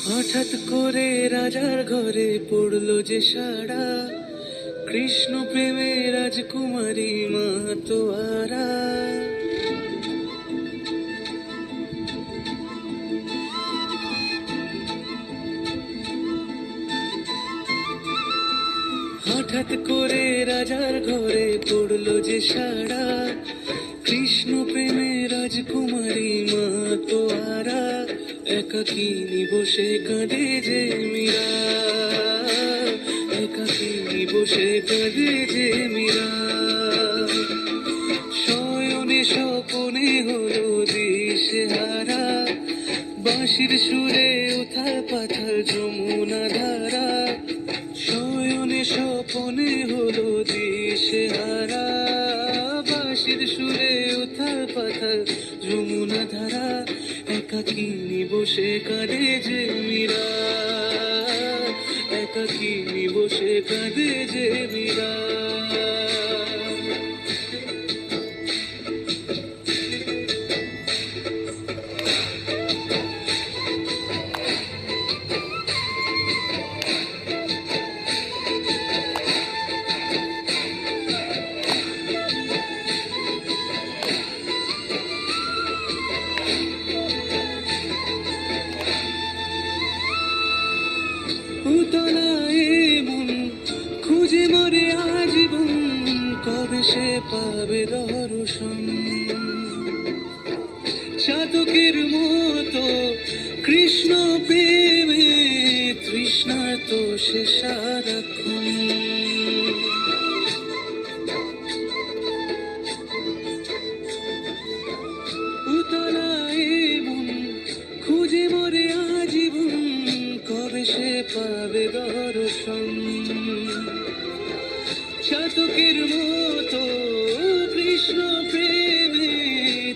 হঠাৎ করে রাজার ঘরে পড়লো যে সাড়া, কৃষ্ণ প্রেমে রাজকুমারী মাতোয়ারা। হঠাৎ করে রাজার ঘরে পড়লো যে সাড়া, কৃষ্ণ প্রেমে রাজকুমারী মাতোয়ারা। একাকিনী বসে কাঁদে যে মীরা, একাকিনী বসে কাঁদে যে মীরা। শয়নে স্বপনে হলো দিশেহারা, বাঁশির সুরে উথাল পাথাল যমুনা ধারা। শয়নে স্বপনে হলো দিশেহারা, বাঁশির সুরে উথাল পাথাল যমুনা ধারা। একাকিনী বসে কাঁদে যে মীরা, একাকিনী বসে কাঁদে যে মীরা। উতলায় মন খুঁজে মরে আজীবন, কবে সে পাবে দর্শন। চাতকের মতো কৃষ্ণ প্রেমে তৃষ্ণার্ত সে সারাক্ষণ। উতলায় মন খুঁজে মরে আজীবন, কবে সে পাবে দর্শন। চাতকের মতো কৃষ্ণ প্রেমে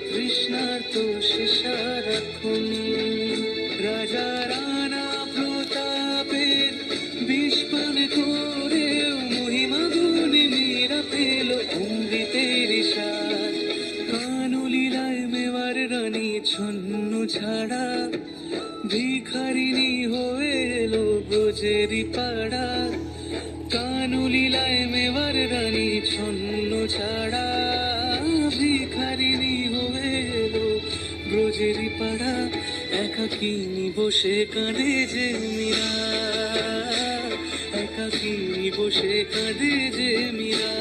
তৃষ্ণার্ত সে সারাক্ষণ। রাজা রানা প্রতাপের বিস্পান করেও মহিমা গুণে মীরা পেল অমৃতের স্বাদ। কানলীলায় মেওয়ার রানী ছন্ন ছাড়া, ভিখারিনী হয়ে এলো ব্রজেরই পাড়া। কানলীলায় মেওয়ার রানী ছন্ন ছাড়া, ভিখারিনী হয়ে এলো ব্রজেরই পাড়া। একাকিনী বসে কাঁদে যে মীরা, একাকিনী বসে কাঁদে যে মীরা।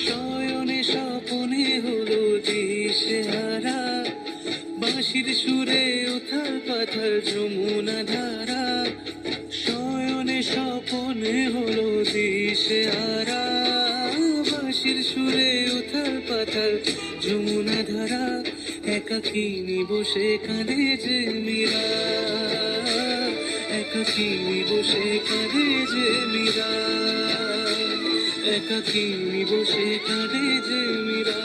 শয়নে স্বপনে হলো দিশেহারা, বাঁশির সুরে উথাল পাথাল যমুনা ধারা। শয়নে স্বপনে হলো দিশেহারা, বাঁশির সুরে উথাল পাথাল যমুনা ধারা। একাকিনী বসে কাঁদে যে মীরা, একাকিনী বসে কাঁদে যে মীরা, একাকিনী বসে কাঁদে যে মীরা,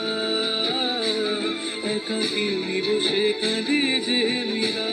একাকিনী বসে কাঁদে যে মীরা।